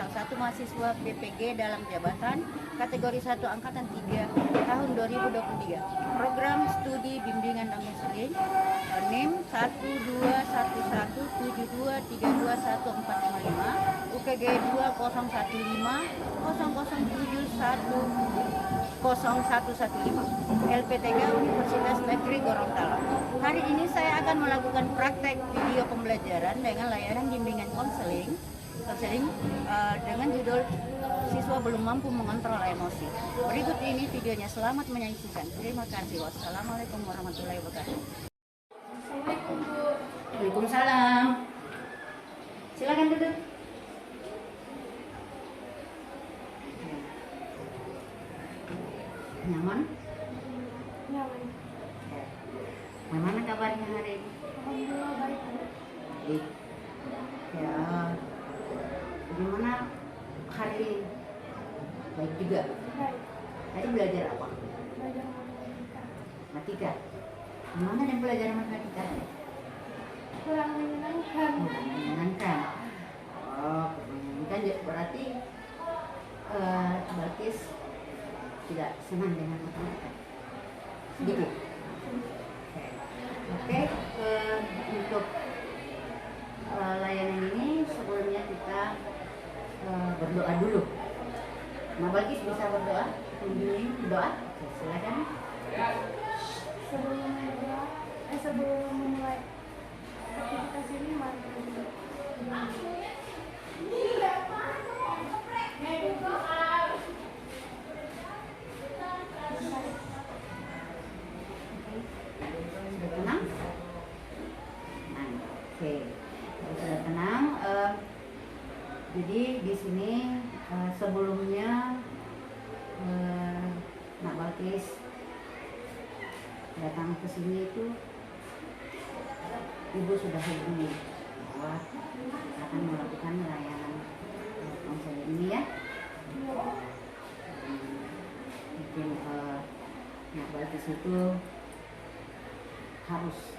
salah satu mahasiswa BPG dalam jabatan kategori 1 angkatan 3 tahun 2023. Program studi bimbingan dan konseling NIM 12117232145 UKG 2001071015 LPTK Universitas Negeri Gorontalo. Hari ini saya akan melakukan praktek video pembelajaran dengan layanan bimbingan konseling dengan judul siswa belum mampu mengontrol emosi. Berikut ini videonya, selamat menyaksikan. Terima kasih. Wassalamualaikum warahmatullahi wabarakatuh. Assalamualaikum Bu. Waalaikumsalam. Silakan duduk. Nyaman? Nyaman. Bagaimana kabarnya hari ini? Alhamdulillah baik. Baik. Ya, gimana hari ini? Baik juga. Baik. Tadi belajar apa? Belajar matematika. Matematika. Gimana yang belajar matematika? Kurang menyenangkan. Menyenangkan. Oh, menyenangkan berarti Balkis tidak senang dengan matematika. Sedikit. Oke, untuk layanan ini sebelumnya kita berdoa dulu. Nah, Balkis bisa berdoa? Membimbing doa? Oke, silakan. Sebelum memulai aktivitas ini, mari kita berdoa. Sudah tenang? Tenang. Oke, kalau sudah tenang, jadi di sini sebelumnya Nak Balkis datang ke sini itu Ibu sudah hubungi bahwa akan melakukan layanan konseling ini ya. Mungkin Nak Balkis itu harus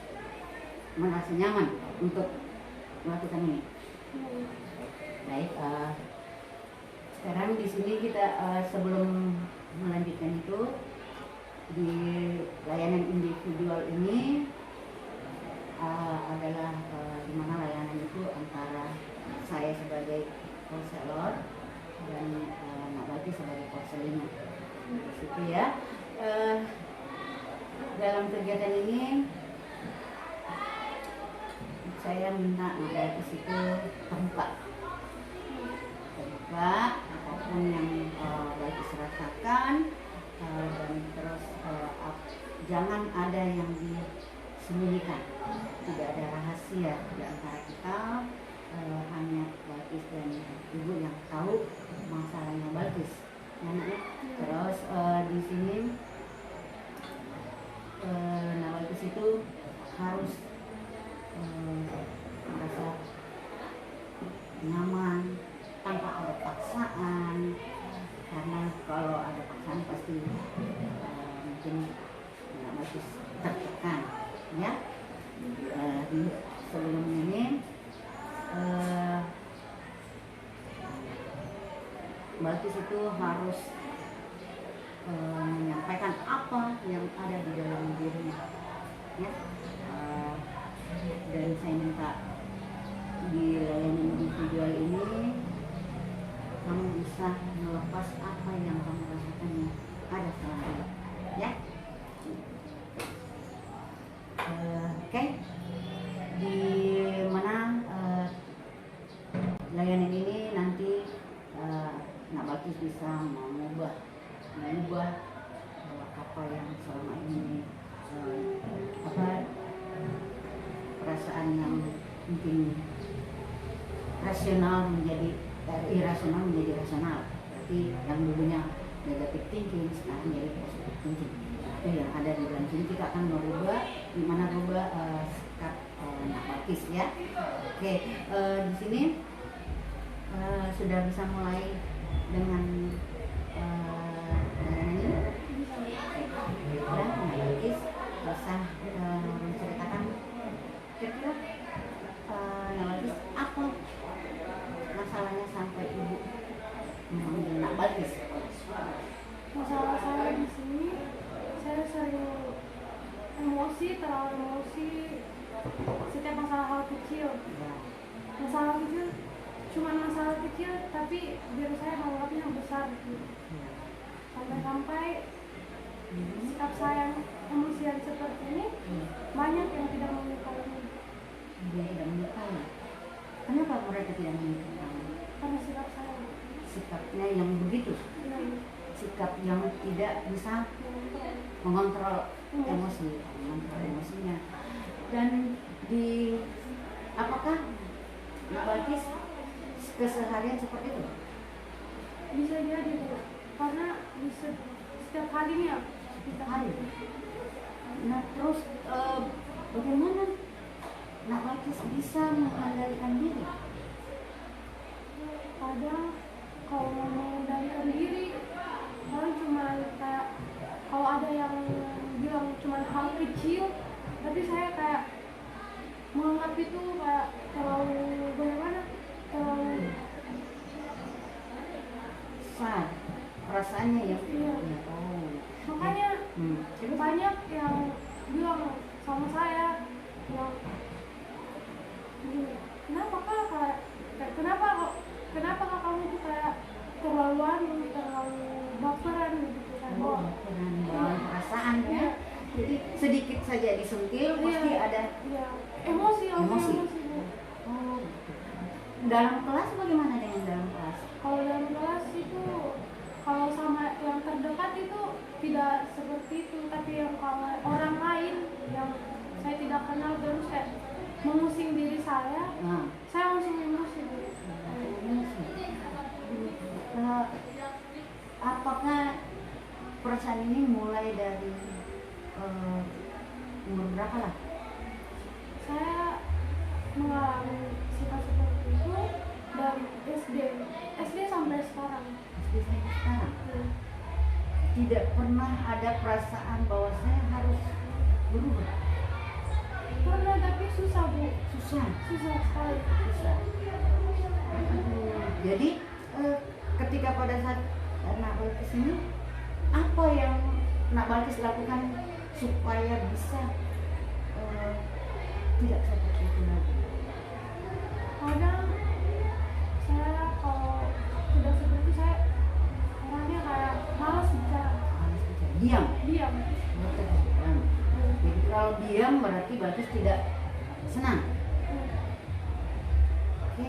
merasa nyaman untuk melakukan ini. Baik, sekarang di sini kita sebelum melanjutkan itu di layanan individual ini adalah di mana layanan itu antara saya sebagai konselor dan Nak Balkis sebagai konselingnya. Di situ ya. Dalam kegiatan ini saya minta Nak Balkis itu terbuka apapun yang Balkis rasakan, dan terus jangan ada yang disembunyikan, tidak ada rahasia di antara kita, hanya Balkis dan Ibu yang tahu masalahnya Balkis. Terus di sini Nak Balkis itu harus merasa nyaman tanpa ada paksaan, karena kalau ada paksaan pasti mungkin Nak Balkis tertekan ya. Sebelum ini Balkis itu harus menyampaikan apa yang ada di dalam dirinya ya. Dan saya minta di layanan individual ini kamu bisa melepas apa yang kamu rasakan yang ada selama ini ya. Oke. Di mana layanan ini nanti Nak Balkis bisa mengubah apa yang selama ini perasaan yang mungkin rasional menjadi irasional menjadi rasional. Berarti yang dulunya negatif thinking sekarang menjadi positif thinking. Itu yang ada di dalam sini. Kita akan merubah, gimana rubah sikap Nak Balkis ya. Oke, di sini sudah bisa mulai dengan ini. Dan Nak Balkis bisa menceritakan kira-kira Nak Balkis apa masalahnya sampai Ibu Balkis. Masalah saya di sini, saya sering emosi, terlalu emosi setiap masalah hal kecil. Ya. Masalah kecil, cuma masalah kecil, tapi biar saya menganggapnya yang besar gitu. Ya. Sampai-sampai sikap saya yang emosian seperti ini banyak yang tidak menyukainya. Dia tidak menyukai. Kenapa mereka tidak menyukai? Karena sikap saya Sikapnya yang begitu, yang sikap yang tidak bisa mengontrol emosinya. Dan di apakah Mbak Balkis keseharian seperti itu? bisa jadi Bu, karena setiap harinya kita Hari. Nah terus bagaimana Mbak Balkis bisa mengendalikan diri? kadang kalau mau mengendalikan diri paling cuma kayak kalau ada yang bilang cuma hal kecil, tapi saya kayak menganggap itu kayak terlalu bagaimana, terlalu Sad, perasaannya ya. Iya. Oh. makanya Terus? banyak yang bilang sama saya yang gini, kenapa kak kayak kenapa kak kamu tuh kayak terlalu baperan gitu kan. Oh, dengan perasaan ya. Iya. Jadi sedikit saja disentil pasti Iya. ada. Iya, emosi. Emosi. Bu. Oh, gitu. Dalam kelas bagaimana dengan dalam kelas? Kalau dalam kelas itu kalau sama yang terdekat itu tidak seperti itu, tapi yang kalau orang lain yang saya tidak kenal terus kayak mengusing diri saya Nah, langsung emosi Bu. emosi. Eh, apakah perasaan ini mulai dari umur berapa lah? Saya mengalami sikap seperti itu dari SD sampai sekarang. SD sampai sekarang. Tidak pernah ada perasaan bahwa saya harus berubah. Pernah tapi susah Bu, Susah. susah sekali. Susah. Jadi ketika pada saat Nak Balkis ini, apa yang Nak Balkis lakukan supaya bisa tidak seperti itu lagi? Kadang saya kalau tidak seperti saya orangnya kayak malas bicara, Harus bicara. Diam. diam. Diam. Jadi kalau diam berarti Balkis tidak senang. Oke,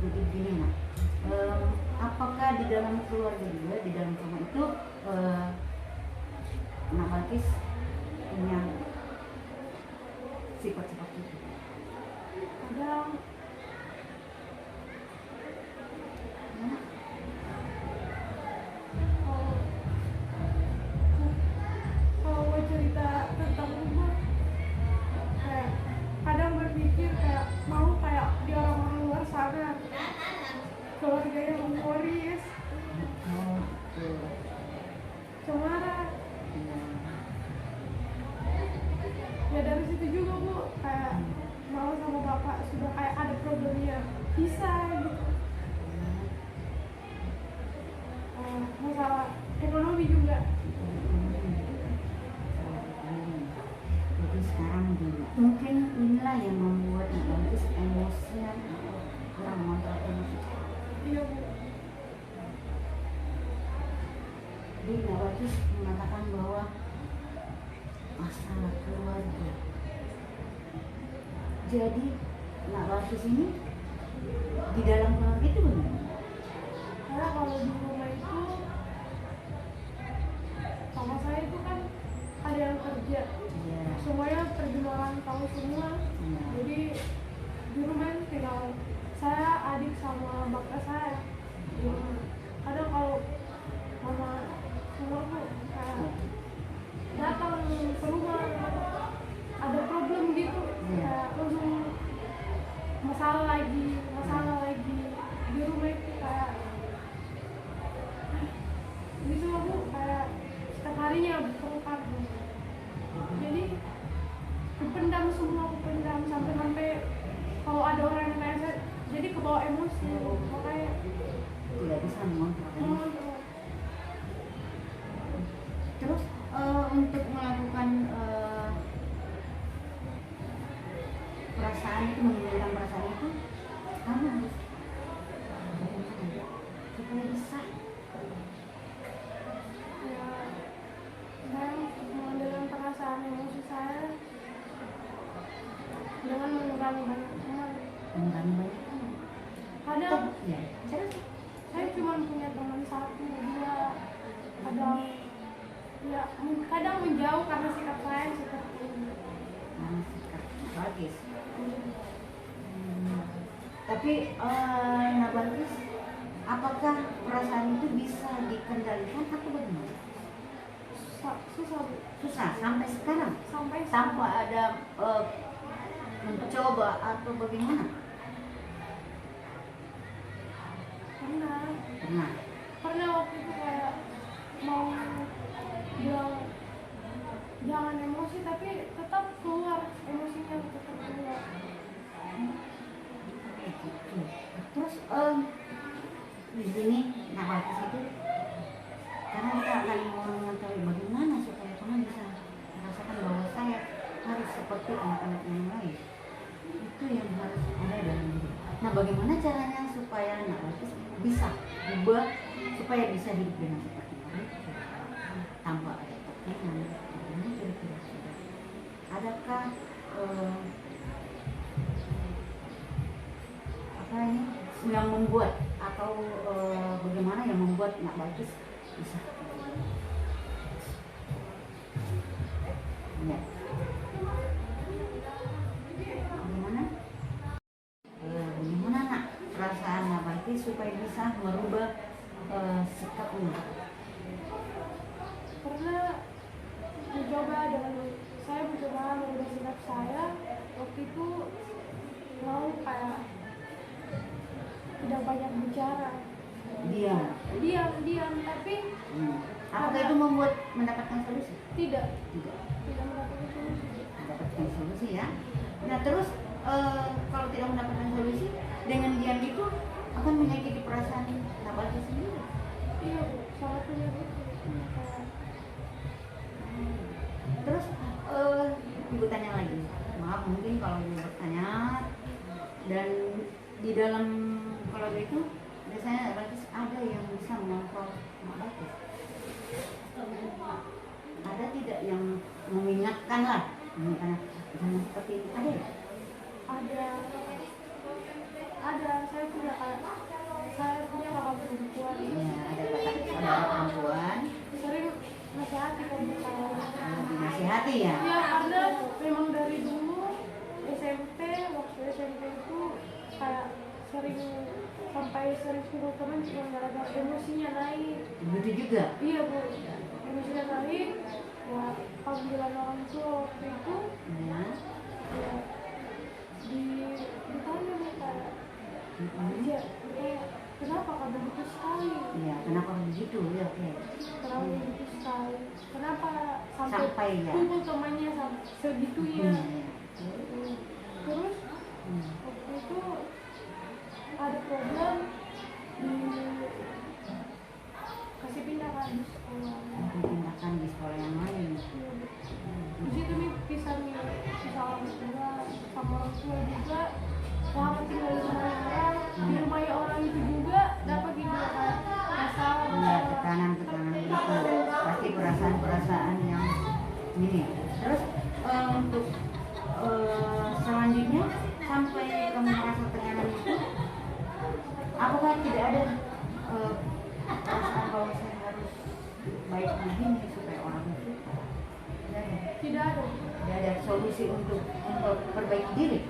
jadi begini Nak. Apakah di dalam keluarga juga, di dalam rumah itu Nak Balkis punya sifat seperti itu? Kadang Nah, kalau mau cerita tentang rumah kayak kadang berpikir kayak mau kayak di orang-orang luar sana keluarganya humoris, oh, gitu. cemara. Iya. Ya dari situ juga Bu kayak mau sama bapak sudah kayak ada problemnya bisa gitu. Masalah ekonomi juga. Jadi sekarang gini, mungkin inilah yang membuat Nak Balkis emosian atau kurang mengontrol emosi. Iya Bu. Jadi Nak Balkis mengatakan bahwa masalah keluarga. Jadi Nak Balkis ini di dalam keluarga itu bagaimana? Karena kalau di rumah itu sama saya itu kan ada yang kerja, Iya. semuanya pergi merantau semua. Iya. Jadi di rumah itu tinggal saya, adik sama bapak saya. Kadang kalau mama sama aku kayak datang ke rumah ada problem gitu, kayak langsung masalah lagi di rumah itu kayak gitu aku kayak setiap harinya bertengkar. Jadi kupendam sampai kalau ada orang yang kayak saya jadi kebawa emosi, makanya Tidak bisa mengontrol emosi. kadang ya kadang menjauh karena sikap saya yang seperti ini. sikap Balkis. Tapi Balkis, apakah perasaan itu bisa dikendalikan atau bagaimana? Susah sampai sekarang, tanpa ada mencoba atau bagaimana? Pernah waktu itu kayak mau bilang jangan emosi, tapi tetap keluar emosinya, tetap keluar. Terus di sini Balkis itu, karena kita akan mengetahui bagaimana supaya kamu bisa merasakan bahwa saya harus seperti anak-anak yang lain. Itu yang harus ada dalam diri. Nah, bagaimana caranya supaya Balkis bisa berubah, supaya bisa hidup dengan seperti mereka tanpa ada tekanan? Bagaimana kira-kira? Adakah apa ini yang membuat atau bagaimana yang membuat Balkis bisa? Ya. Bagaimana nak perasaan Balkis supaya bisa merubah sikapnya? Pernah mencoba merubah sikap saya. Waktu itu mau kayak tidak banyak bicara, diam, tapi apakah itu mendapatkan solusi? Tidak mendapatkan solusi ya. Nah, terus kalau tidak mendapatkan solusi, dengan diam itu akan menyakiti perasaan Balkis sendiri. Iya Bu, sangat menyakiti. Terus ibu tanya lagi, maaf mungkin kalau ibu bertanya, dan di dalam keluarga itu biasanya Balkis ada yang bisa mengontrol Balkis? Ada tidak yang mengingatkan lah, jangan seperti ini? Ada ya? Ada. Saya punya kakak perempuan. Ya, ada kakak saudara perempuan. Sering nasihati kalau saya. Dinasihati ya? Ya, karena memang dari dulu waktu SMP itu kayak sering suruh teman cuma gara-gara emosinya naik. Begitu juga? Iya Bu, emosinya naik. Ya, panggilan orang tua waktu itu. Ya, ditanya Bu kayak, kenapa kamu begitu sekali? Iya, kenapa begitu? Ya, oke. Kenapa begitu sekali? Kenapa sampai ya? kumpul temannya segitunya? Terus waktu itu ada problem, kasih pindahkan di sekolah. Dipindahkan di sekolah yang lain. Di situ nih pisah orang tua sama orang tua juga. Lama tinggal di rumah orang, di rumahnya orang itu juga dapat gitu kayak masalah. Iya, tekanan itu pasti perasaan yang ini. Terus untuk selanjutnya sampai kamu merasa tekanan itu, apakah tidak ada perasaan bahwa saya harus baik begini supaya orang itu? Tidak ada solusi untuk memperbaiki diri,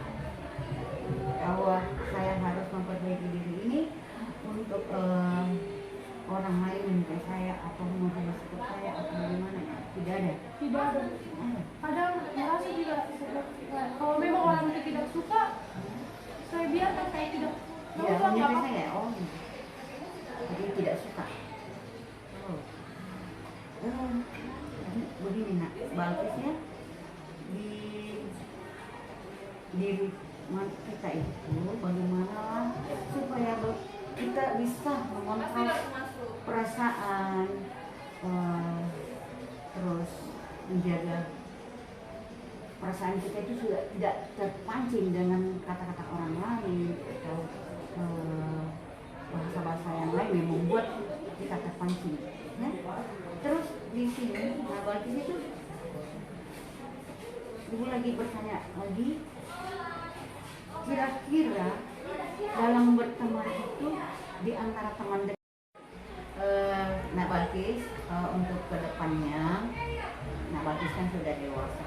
bahwa saya harus memperbaiki diri ini untuk orang lain kayak saya, atau merubah sikap saya, atau bagaimana? Tidak ada. Kadang merasa juga kalau memang orang itu tidak suka, saya biarkan saya tidak. Ya, menyakiti saya. Jadi tidak suka. Begini nak, Balkis ya, di diri kita itu bagaimana supaya kita bisa mengontrol perasaan, terus menjaga perasaan kita itu sudah tidak terpancing dengan kata-kata orang lain atau bahasa-bahasa yang lain yang membuat kita terpancing, ya. Terus di sini Balkis itu, ibu lagi bertanya lagi, kira-kira dalam berteman itu di antara teman dekat, Balkis untuk kedepannya, Nak Balkis kan sudah dewasa,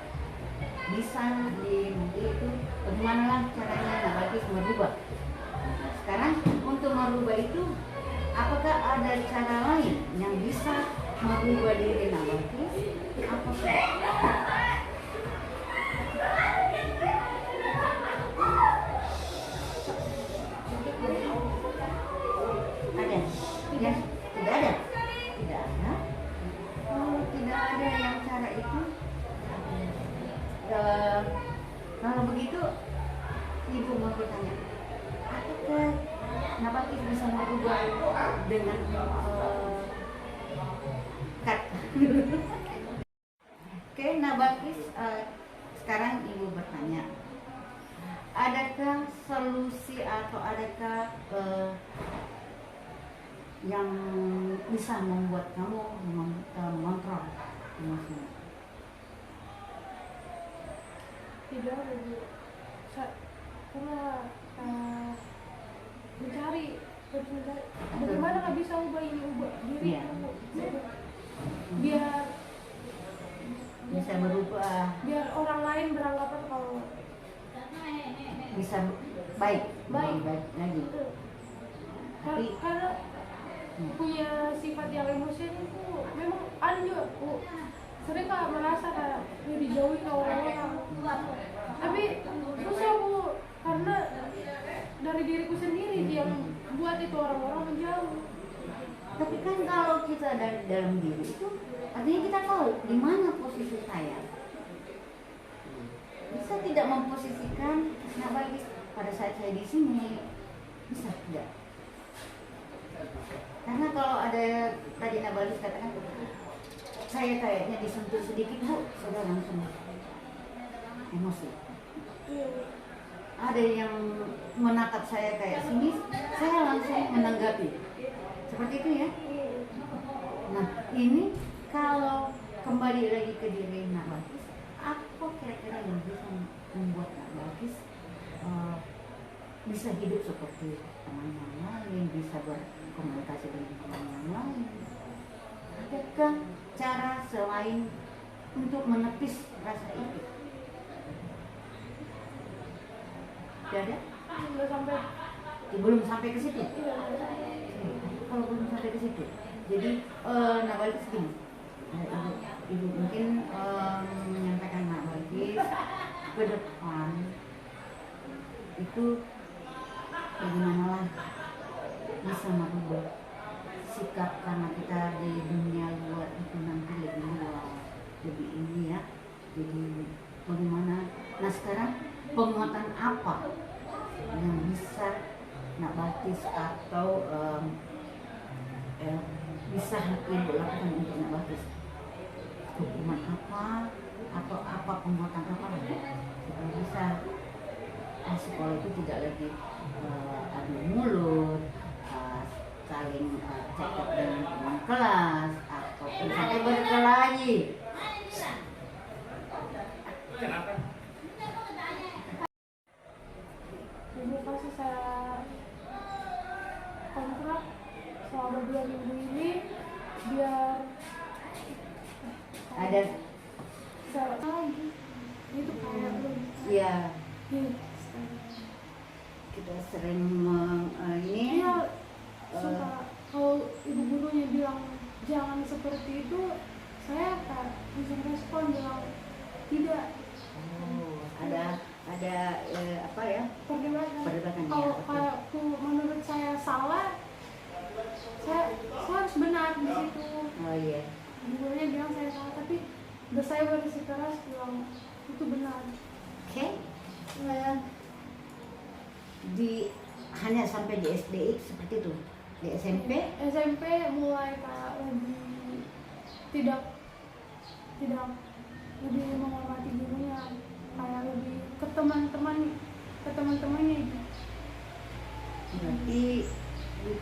bisa di nanti itu bagaimana lah caranya Nak Balkis merubah. Nah, sekarang untuk merubah itu, apakah ada cara lain yang bisa merubah diri Nak Balkis? Apakah ada? Ya, tidak ada. Tidak ada. Oh, tidak ada yang cara itu. Kalau begitu, Ibu mau bertanya, apakah Nak Balkis bisa merubah dengan cut? Oke, Nak Balkis, sekarang Ibu bertanya, adakah solusi atau adakah yang bisa membuat kamu mengontrol emosimu? Tidak ada Bu. Karena mencari bagaimana nggak bisa ubah ini ubah diri Iya. Bu. biar Bisa berubah, biar orang lain beranggapan kalau bisa baik, Baik. lebih baik lagi. Tapi- karena punya sifat yang emosian itu memang ada juga Bu. Sering kak merasa kayak dijauhi ke orang-orang, tapi susah Bu, karena dari diriku sendiri yang buat itu orang-orang menjauh. Tapi kan kalau kita dari dalam diri itu, artinya kita tahu di mana posisi saya. Bisa tidak memposisikan Nak Balkis pada saat saya di sini? Bisa tidak? Karena kalau ada tadi Nak Balkis katakan, saya kayaknya disentuh sedikit Bu, sudah langsung emosi. Ada yang menatap saya kayak sini, saya langsung menanggapi. Seperti itu ya. Nah, ini kalau kembali lagi ke diri Nak Balkis, apa kira-kira yang bisa membuat Nak Balkis bisa hidup seperti teman yang lain, bisa berkomunikasi dengan teman yang lain? Adakah cara selain untuk menepis rasa itu? Tidak ada? Belum sampai ke situ. Kalau belum sampai ke situ, jadi Nak Balkis gini, ibu mungkin menyampaikan Nak Balkis ke depan itu bagaimana lah bisa merubah sikap, karena kita di dunia luar itu nanti lebih luas, lebih ini ya. Jadi bagaimana? Nah sekarang penguatan apa yang bisa Nak Balkis atau bisa Ibu lakukan untuk Nak Balkis? Hukuman apa atau apa penguatan apa supaya bisa sekolah itu tidak lagi adu mulut, saling cekcok dengan teman kelas ataupun sampai berkelahi. Ibu kasih saya kontrak selama 2 minggu ini biar Ada lagi itu kayak belum ya ini kita sering ini iya suka kalau ibu gurunya bilang jangan seperti itu, saya kayak langsung respon bilang tidak. ada apa ya, Perdebatan perdebatannya. kalau menurut saya salah, saya harus benar di situ. Oh iya. Gurunya bilang saya salah, tapi saya bersikeras bilang itu benar. Oke. Hanya sampai di SD seperti itu. Di SMP mulai kayak lebih tidak lebih menghormati gurunya, kayak lebih ke teman-temannya. berarti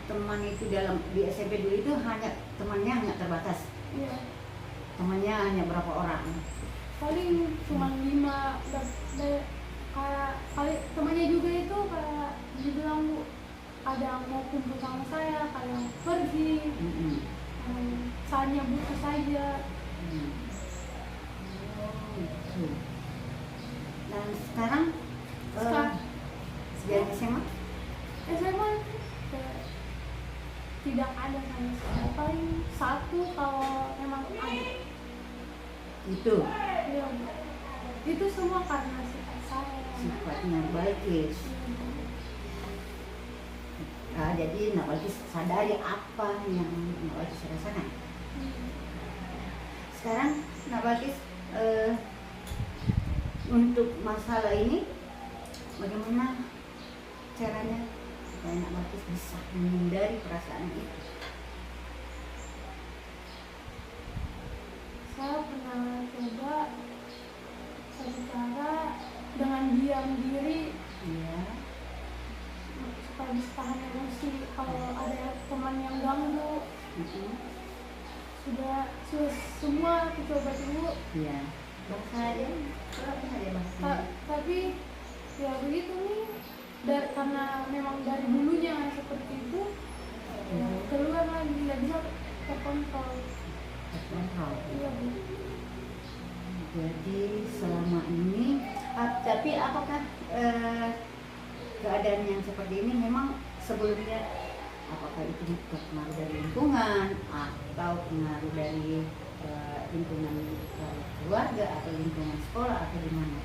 teman itu di SMP dulu itu temannya hanya terbatas. Iya. Temannya hanya berapa orang? Paling cuma 5, kayak temannya juga itu kayak dibilang Bu, ada yang mau kumpul sama saya, kayak pergi. hanya butuh saja. Gitu. Dan sekarang sejak SMA SMA tidak ada sama sekali, paling satu kalau memang ada. itu Ya, itu semua karena sifat saya. sifatnya Balkis. Jadi Nak Balkis sadari apa yang Nak Balkis rasakan. Sekarang Nak Balkis untuk masalah ini bagaimana caranya supaya Nak Balkis bisa menghindari perasaan itu? Saya pernah coba satu cara dengan diam diri Iya. supaya bisa tahan emosi. Kalau ada teman yang ganggu, sudah semua aku coba dulu. Iya. Bahasa aja. Pernah dia bahasa. Tapi ya begitu nih, karena memang dari dulunya seperti itu, ya, keluar lagi tidak bisa terkontrol. Iya, Bu. Jadi selama ini, tapi apakah keadaan yang seperti ini memang sebelumnya, apakah itu pengaruh dari lingkungan atau pengaruh dari lingkungan keluarga atau lingkungan sekolah atau di mana?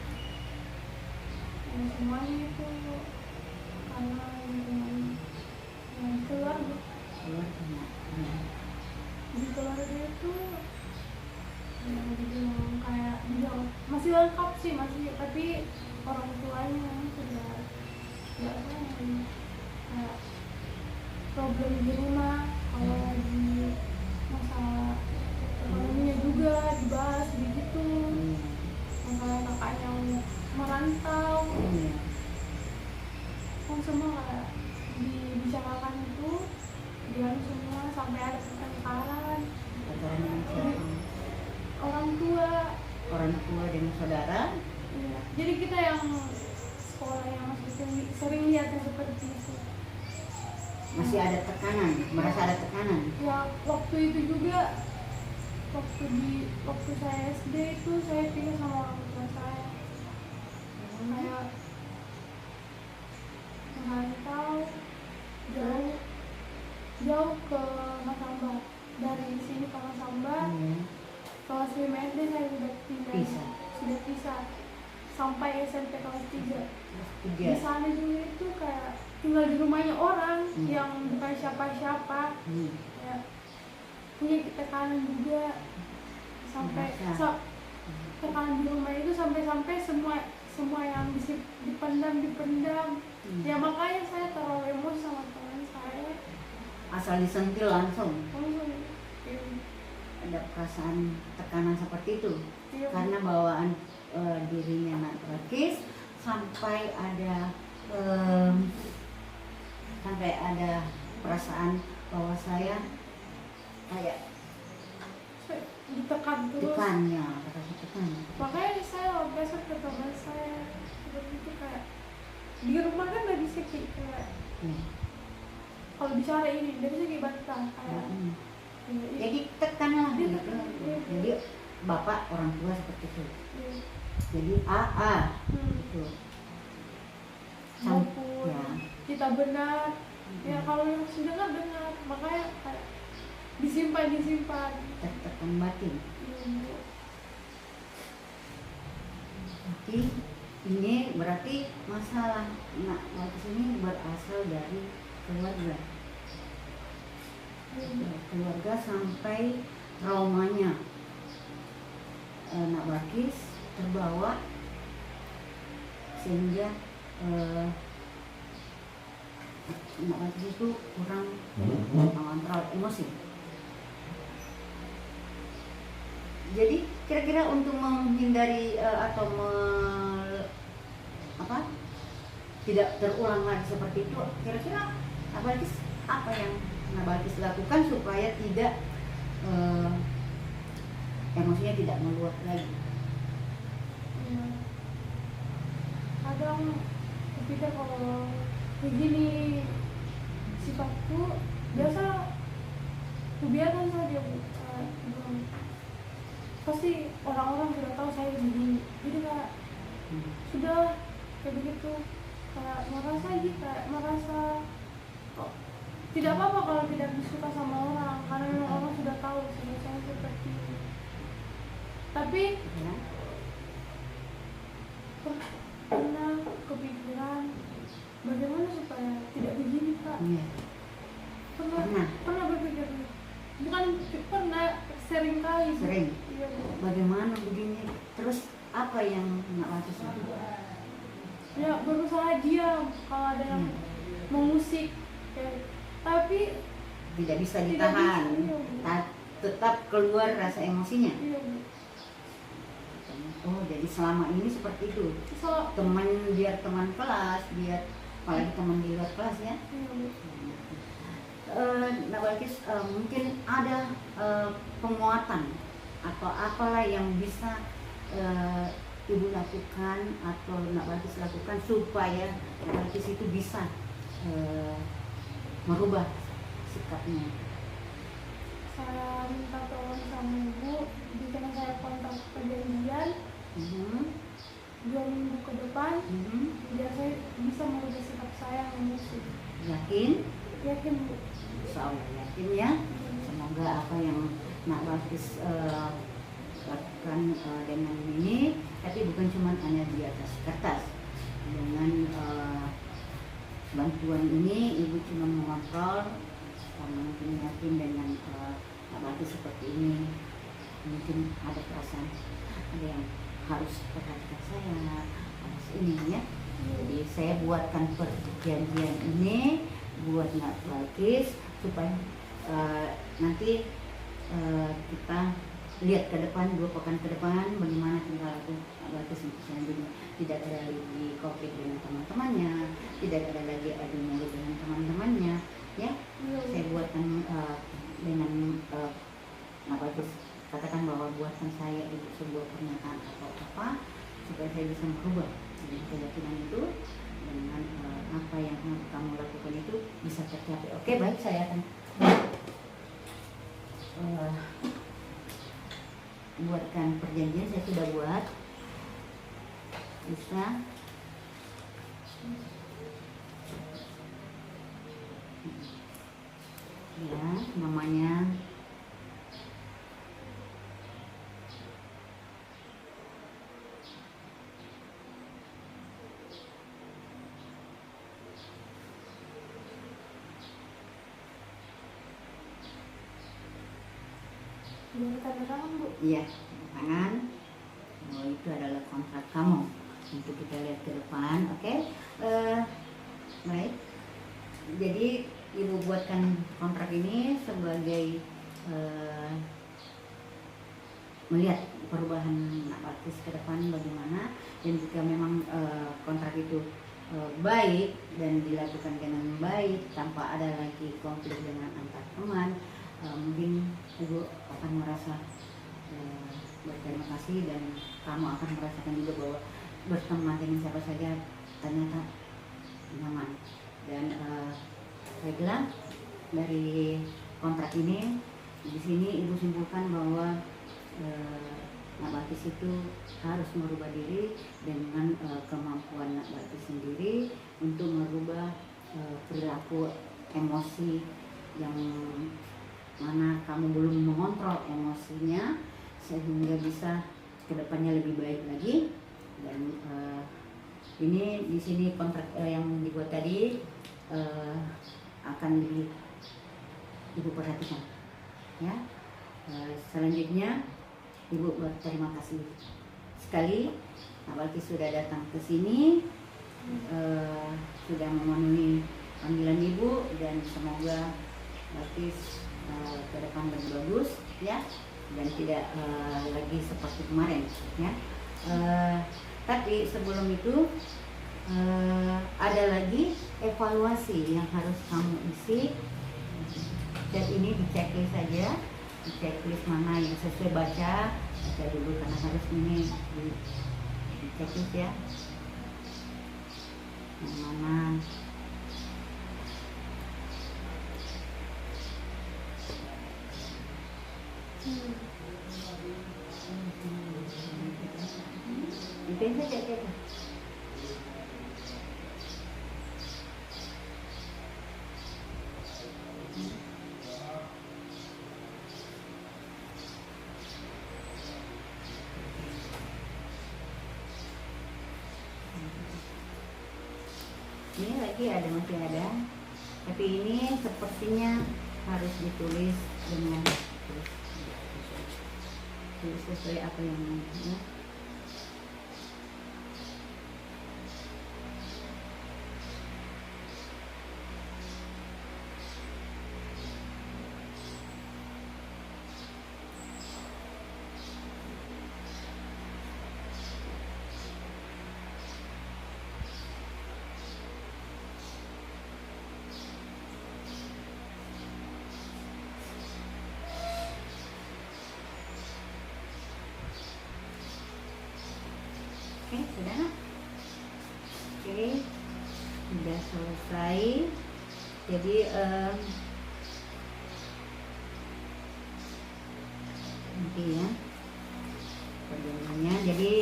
Ya, semuanya itu karena lingkungan yang keluarga. Keluarga. Di keluarga itu yang dibilang kayak bilang masih lengkap sih, masih, tapi orang tuanya sudah nggak tahu kayak problem di rumah, kalau lagi masalah ekonominya juga dibahas begitu, masalah kakak yang merantau, kan semua kayak dibicarakan itu, dia semua sampai ada pertengkaran. Orang tua dengan saudara. Iya. Jadi kita yang sekolah yang masih sering lihat yang seperti itu. Masih ada tekanan, merasa ada tekanan. Ya, waktu itu juga waktu saya SD itu saya tinggal sama orang tua saya. Kayak merantau jauh ke Masamba, dari sini ke Masamba. Kelas 5 SD saya sudah pisah sampai SMP kelas 3. Di sana juga itu kayak tinggal di rumahnya orang yang bukan siapa-siapa. Ya, punya tekanan juga sampai tekanan di rumah itu sampai semua yang dipendam. Ya makanya saya terlalu emosi sama teman saya. Asal disentil langsung. Ada perasaan tekanan seperti itu. Iya. Karena bawaan dirinya Nak Balkis sampai ada perasaan bahwa saya kayak ditekan terus. Tekan. Makanya saya besok ke teman saya begitu, kayak di rumah kan nggak bisa kayak kalau bicara ini nggak bisa kayak bantah kayak. Jadi tekan lah gitu. Jadi bapak orang tua seperti itu. Jadi gitu. Maupun kita benar, ya kalau yang sudah nggak benar, makanya kayak disimpan. Tekan batin. Jadi ini berarti masalah Nak Balkis ini berasal dari keluarga. Keluarga sampai traumanya Nak Balkis terbawa sehingga Nak Balkis itu kurang mengontrol emosi. Jadi kira-kira untuk menghindari atau tidak terulang lagi seperti itu, kira-kira Nak Balkis apa yang Nak Balkis lakukan supaya tidak emosinya tidak meluap lagi? Kadang ketika kalau begini sifatku biasa, kebiasaan saja Bu. Pasti orang-orang sudah tahu saya begini, jadi kayak sudah kayak begitu, kayak merasa kok tidak apa-apa kalau tidak disuka sama orang, karena memang orang sudah tahu saya seperti ini. Tapi Ya. pernah kepikiran bagaimana supaya tidak begini, Kak. Iya. Pernah berpikir, bukan pernah, sering kali. Sering. Iya, Bu. Bagaimana begini? Terus apa yang Nak Walkis lakukan? Ya berusaha diam kalau ada yang mengusik, tapi Tidak bisa Tidak ditahan. bisa, iya, Bu. Tetap keluar rasa emosinya. iya, Bu. Oh, jadi selama ini seperti itu. Teman, biar teman kelas, biar apalagi teman di luar kelas ya. Iya, Bu. Nak Walkis, mungkin ada penguatan atau apalah yang bisa Ibu lakukan atau Nak Walkis lakukan supaya Nak Walkis itu bisa merubah sikapnya. Saya minta tolong sama Ibu, bikin saya kontrak perjanjian 2 minggu ke depan, biar saya bisa merubah sikap saya mengusik. Yakin? Yakin, Bu. Insya Allah yakin ya. Semoga apa yang Nak Walkis lakukan dengan ini, tapi bukan cuma hanya di atas kertas. Dengan bantuan ini Ibu cuma mengontrol, mungkin yakin dengan Nak Walkis seperti ini, mungkin ada perasaan ada yang harus perhatikan saya, harus ini ya. Jadi saya buatkan perjanjian ini buat Nak Walkis supaya nanti kita lihat ke depan, 2 pekan ke depan bagaimana tinggal Nak Walkis selanjutnya. Tidak ada lagi konflik dengan teman-temannya, tidak ada lagi adu mulut dengan teman-temannya ya. Saya buatkan dengan Nak Walkis katakan bahwa buatkan saya itu sebuah pernyataan atau apa supaya saya bisa merubah keyakinan itu dengan apa yang kamu lakukan itu bisa tercapai. Oke, baik, saya akan buatkan perjanjian. Saya sudah buat, bisa ya, namanya Biar tanda tangan, Bu. iya, tangan. Oh, itu adalah kontrak kamu untuk kita lihat ke depan. Oke. Baik. Jadi Ibu buatkan kontrak ini sebagai melihat perubahan Nak Walkis ke depan bagaimana, dan jika memang kontrak itu baik dan dilakukan dengan baik tanpa ada lagi konflik dengan antar teman, mungkin Ibu akan merasa berterima kasih, dan kamu akan merasakan juga bahwa berteman dengan siapa saja ternyata nyaman. Dan saya bilang dari kontrak ini, di sini Ibu simpulkan bahwa Nak Walkis itu harus merubah diri dengan kemampuan Nak Walkis sendiri untuk merubah perilaku emosi yang mana kamu belum mengontrol emosinya sehingga bisa kedepannya lebih baik lagi. Dan ini di sini kontrak yang dibuat tadi akan Ibu perhatikan ya. Selanjutnya Ibu berterima kasih sekali Nak Walkis sudah datang ke sini, sudah memenuhi panggilan Ibu, dan semoga Walkis ke depan lebih bagus ya, dan tidak lagi seperti kemarin ya. Tapi sebelum itu ada lagi evaluasi yang harus kamu isi, dan ini di checklist saja, di checklist mana yang sesuai baca dulu karena harus ini di checklist ya, yang mana Ituin saja kita. Ini lagi ada, masih ada, tapi ini sepertinya harus ditulis dengan tulis sesuai apa yang ya. Oke, sudah nak? Oke, sudah selesai. Jadi nanti ya perjalanannya. Jadi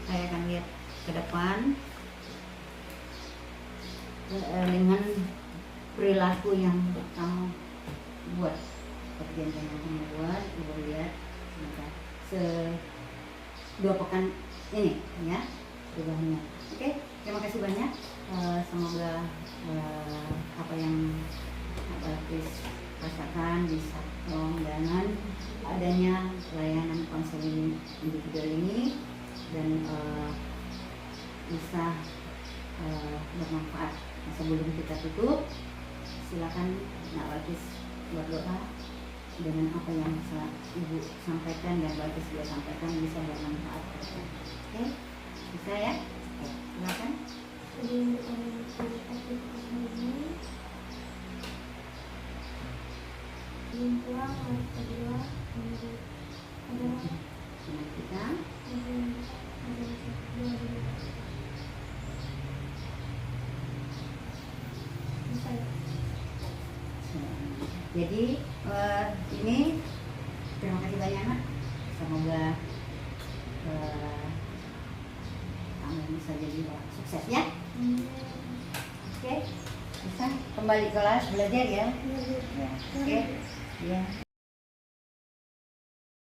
saya akan lihat ke depan dengan perilaku yang kamu buat, pekerjaan yang kamu buat. Ibu lihat sebentar. 2 pekan ini ya perubahannya. Oke, terima kasih banyak. Semoga apa yang Balkis rasakan bisa dengan adanya layanan konseling individual ini dan bisa bermanfaat. Nah, sebelum kita tutup, silakan Balkis berdoa dengan apa yang bisa Ibu sampaikan dan Balkis juga sampaikan bisa bermanfaat. Oke, bisa ya? Oke, silakan. Pulang hari kedua minggu adalah Kita bisa ya. jadi ini terima kasih banyak nak. Semoga kamu bisa jadi sukses ya. Oke, bisa kembali kelas belajar ya. Ya. Oke, ya.